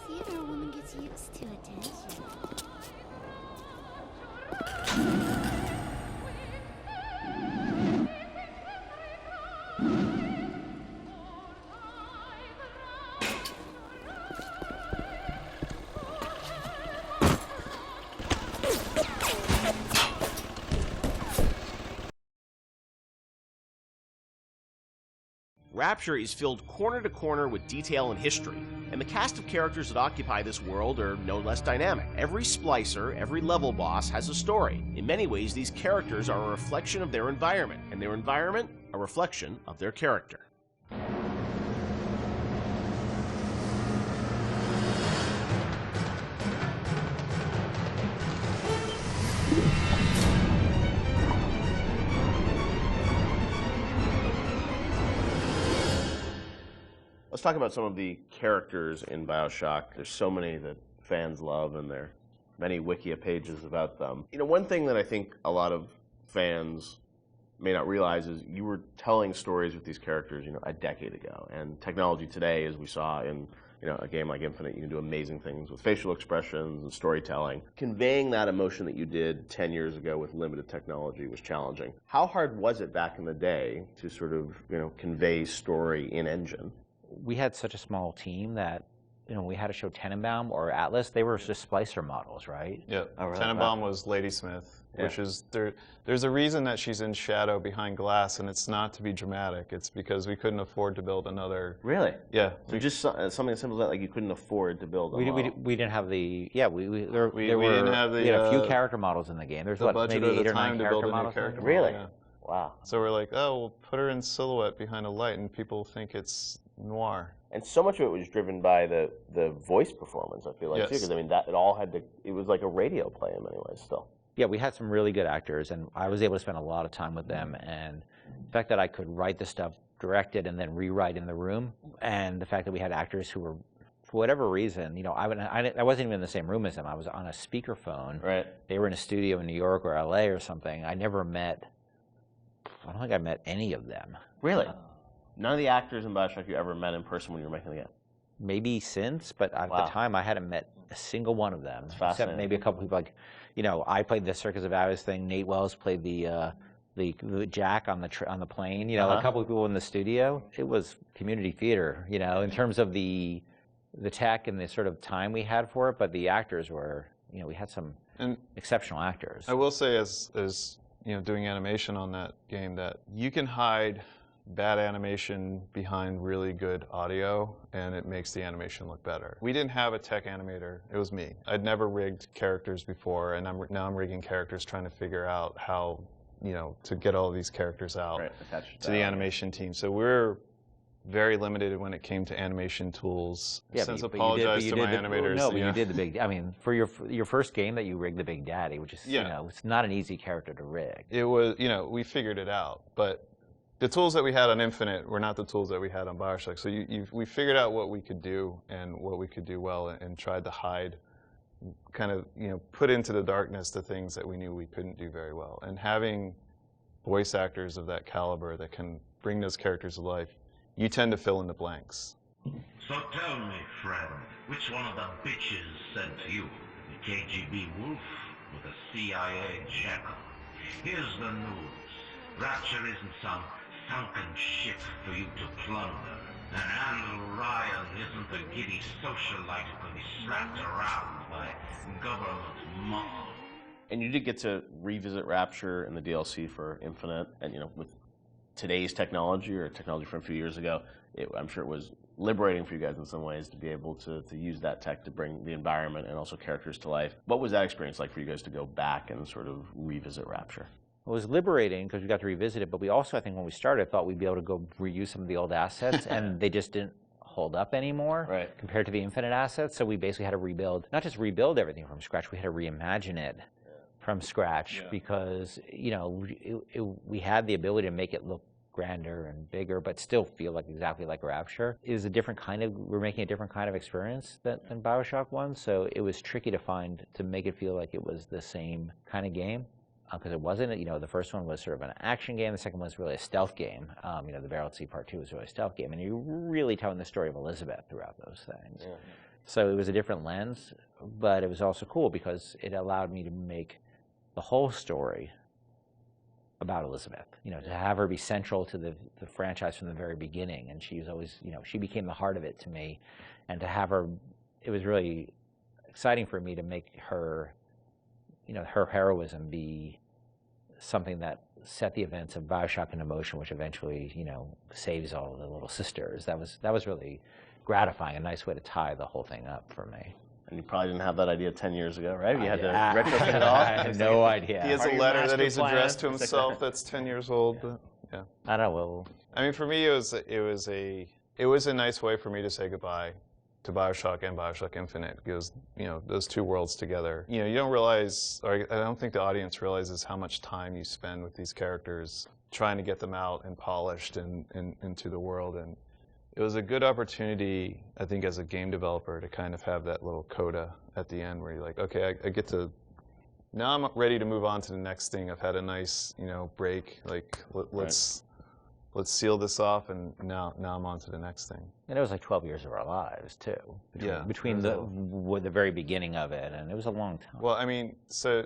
theater, a woman gets used to attention. Rapture is filled corner to corner with detail and history, and the cast of characters that occupy this world are no less dynamic. Every splicer, every level boss has a story. In many ways, these characters are a reflection of their environment, and their environment a reflection of their character. Let's talk about some of the characters in BioShock. There's so many that fans love, and there are many Wikia pages about them. You know, one thing that I think a lot of fans may not realize is you were telling stories with these characters, a decade ago. And technology today, as we saw in a game like Infinite, you can do amazing things with facial expressions and storytelling. Conveying that emotion that you did 10 years ago with limited technology was challenging. How hard was it back in the day to sort of, convey story in engine? We had such a small team that, we had to show Tenenbaum or Atlas. They were just splicer models, right? Yeah, Tenenbaum was Ladysmith, which is, there's a reason that she's in shadow behind glass, and it's not to be dramatic. It's because we couldn't afford to build another. Really? Yeah. So just something as simple as that, like you couldn't afford to build a model. We didn't have the, we didn't have the, we had a few character models in the game. There's maybe 8 or 9 character models. Really? Yeah. Wow. So we're like, oh, we'll put her in silhouette behind a light, and people think it's noir. And so much of it was driven by the voice performance, I feel like, too, because it all had to, it was like a radio play in many ways still. Yeah, we had some really good actors, and I was able to spend a lot of time with them, and the fact that I could write the stuff, direct it, and then rewrite in the room, and the fact that we had actors who were, for whatever reason, I wasn't even in the same room as them. I was on a speakerphone. Right. They were in a studio in New York or LA or something. I don't think I met any of them. Really? None of the actors in BioShock you ever met in person when you were making the game? Maybe since, but at the time I hadn't met a single one of them. Except maybe a couple people I played the Circus of Hours thing. Nate Wells played the Jack on the plane. A couple of people in the studio. It was community theater, in terms of the tech and the sort of time we had for it. But the actors were, we had some exceptional actors. I will say, as doing animation on that game, that you can hide bad animation behind really good audio, and it makes the animation look better. We didn't have a tech animator. It was me. I'd never rigged characters before, and now I'm rigging characters, trying to figure out how, to get all these characters out to the animation team. So we're very limited when it came to animation tools. Since apologize to my animators. No, but you did the big. I mean, for your first game that you rigged the Big Daddy, which is it's not an easy character to rig. It was, we figured it out, but the tools that we had on Infinite were not the tools that we had on BioShock. So we figured out what we could do and what we could do well, and tried to hide, kind of, put into the darkness the things that we knew we couldn't do very well. And having voice actors of that caliber that can bring those characters to life, you tend to fill in the blanks. So tell me, friend, which one of the bitches sent you? The KGB wolf or the CIA jackal? Here's the news. Rapture isn't some sunken ship for you to plunder. And Andrew Ryan isn't the giddy socialite who can be slapped around by government muscle. And you did get to revisit Rapture in the DLC for Infinite, and with today's technology, or technology from a few years ago, I'm sure it was liberating for you guys in some ways to be able to use that tech to bring the environment and also characters to life. What was that experience like for you guys to go back and sort of revisit Rapture? It was liberating because we got to revisit it, but we also, I think, when we started, thought we'd be able to go reuse some of the old assets, and they just didn't hold up anymore compared to the Infinite assets. So we basically had to rebuild, not just rebuild everything from scratch, we had to reimagine it from scratch because, we had the ability to make it look grander and bigger, but still feel like exactly like Rapture. It is a different kind of, we're making a different kind of experience than BioShock 1, so it was tricky to make it feel like it was the same kind of game. Because it wasn't, the first one was sort of an action game, the second one was really a stealth game. The Barrel at Sea Part 2 was really a stealth game, and you're really telling the story of Elizabeth throughout those things. So it was a different lens, but it was also cool because it allowed me to make the whole story about Elizabeth, to have her be central to the franchise from the very beginning. And she was always, she became the heart of it to me. And to have her, it was really exciting for me to make her, her heroism be something that set the events of BioShock into motion, which eventually, saves all the little sisters. That was really gratifying, a nice way to tie the whole thing up for me. And you probably didn't have that idea 10 years ago, right? You had to retrofit it all. I had no idea. He has a letter that he's addressed to himself that's 10 years old. But, yeah. I don't know. I mean, for me, it was a nice way for me to say goodbye to BioShock and BioShock Infinite, because those two worlds together. You don't realize, or I don't think the audience realizes how much time you spend with these characters, trying to get them out and polished and into the world. And it was a good opportunity, I think, as a game developer to kind of have that little coda at the end where you're like, okay, I get to, now I'm ready to move on to the next thing. I've had a nice, break. Like, let's seal this off, and now I'm on to the next thing. And it was like 12 years of our lives, too. Between the very beginning of it, and it was a long time. Well, I mean, so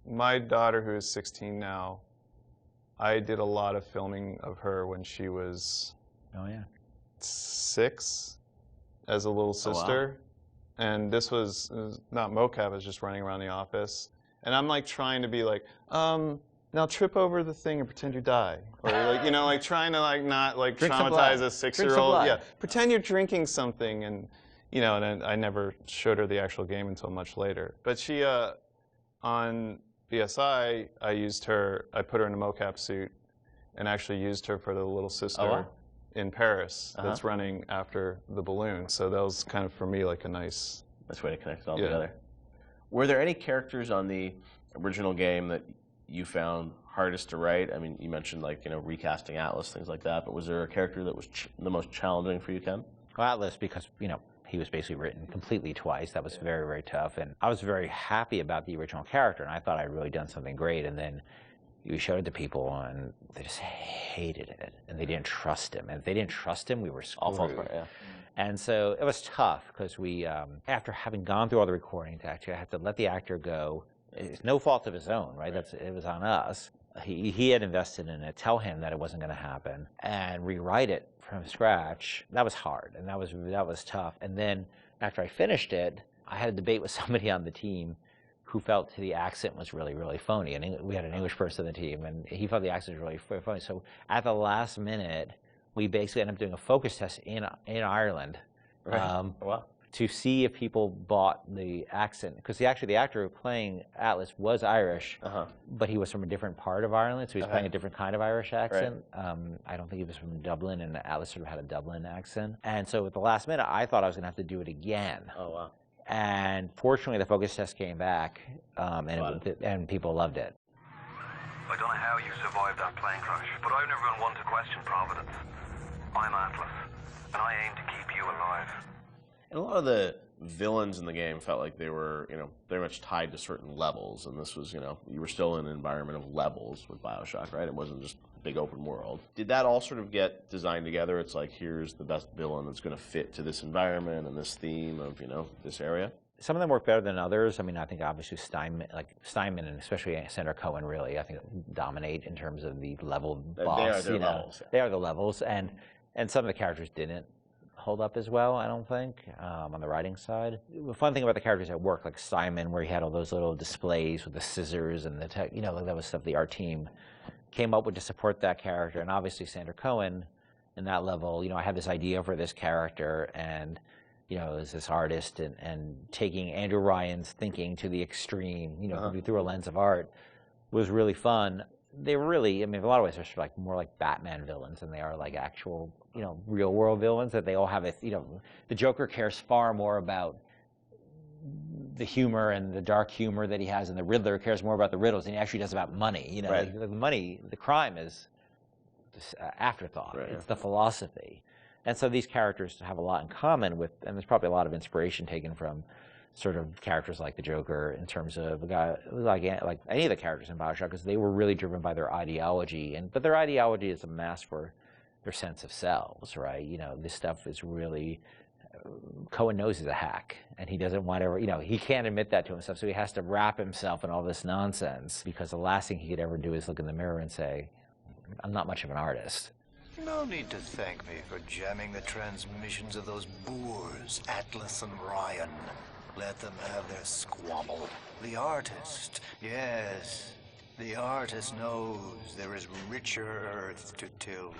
my daughter, who is 16 now, I did a lot of filming of her when she was 6 as a little sister. Oh, wow. And this was not mocap, I was just running around the office. And I'm like trying to be like, now trip over the thing and pretend you die. Or like, trying to not traumatize a 6-year-old. Yeah, pretend you're drinking something, and and I never showed her the actual game until much later. But she, on BSI, I put her in a mocap suit and actually used her for the little sister in Paris that's running after the balloon. So that was kind of, for me, like a nice way to connect it all together. Were there any characters on the original game that you found hardest to write? I mean, you mentioned recasting Atlas, things like that, but was there a character that was the most challenging for you, Ken? Well, Atlas, because he was basically written completely twice. That was very, very tough, and I was very happy about the original character, and I thought I'd really done something great. And then we showed it to people, and they just hated it, and they didn't trust him. And if they didn't trust him, we were screwed. And so it was tough because we, after having gone through all the recordings, actually, I had to let the actor go. It's no fault of his own, right? It was on us. He had invested in it, tell him that it wasn't going to happen, and rewrite it from scratch. That was hard, and that was tough. And then after I finished it, I had a debate with somebody on the team who felt the accent was really, really phony. And we had an English person on the team, and he felt the accent was really phony. So at the last minute, we basically ended up doing a focus test in Ireland. Wow. To see if people bought the accent, because the actor playing Atlas was Irish, but he was from a different part of Ireland, so he was playing a different kind of Irish accent. I don't think he was from Dublin, and Atlas sort of had a Dublin accent. And so at the last minute, I thought I was going to have to do it again. Oh, wow. And fortunately, the focus test came back, and people loved it. I don't know how you survived that plane crash, but I've never been one to question Providence. I'm Atlas, and I aim to keep you alive. And a lot of the villains in the game felt like they were, very much tied to certain levels. And this was, you were still in an environment of levels with BioShock, right? It wasn't just a big open world. Did that all sort of get designed together? It's like, here's the best villain that's going to fit to this environment and this theme of, this area? Some of them work better than others. I mean, I think obviously Steinman and especially Sandra Cohen really, I think, dominate in terms of the level boss. They are their levels. They are the levels, and some of the characters didn't hold up as well, I don't think, on the writing side. The fun thing about the characters at work, like Simon, where he had all those little displays with the scissors and the tech, that was stuff the art team came up with to support that character. And obviously Sandra Cohen, in that level, I had this idea for this character, and as this artist, and taking Andrew Ryan's thinking to the extreme, through a lens of art, was really fun. They were really, in a lot of ways, they're sort of like more like Batman villains than they are like actual, real world villains. That they all have the Joker cares far more about the humor and the dark humor that he has, and the Riddler cares more about the riddles than he actually does about money. Right. The money, the crime is just afterthought. Right. It's the philosophy. And so these characters have a lot in common with, and there's probably a lot of inspiration taken from sort of characters like the Joker in terms of a guy like any of the characters in BioShock, because they were really driven by their ideology, but their ideology is a mask for their sense of selves, right? This stuff is really Cohen knows he's a hack, and he doesn't want to, he can't admit that to himself, so he has to wrap himself in all this nonsense, because the last thing he could ever do is look in the mirror and say, I'm not much of an artist. No need to thank me for jamming the transmissions of those boors, Atlas and Ryan. Let them have their squabble. The artist, yes, the artist knows there is richer earth to till.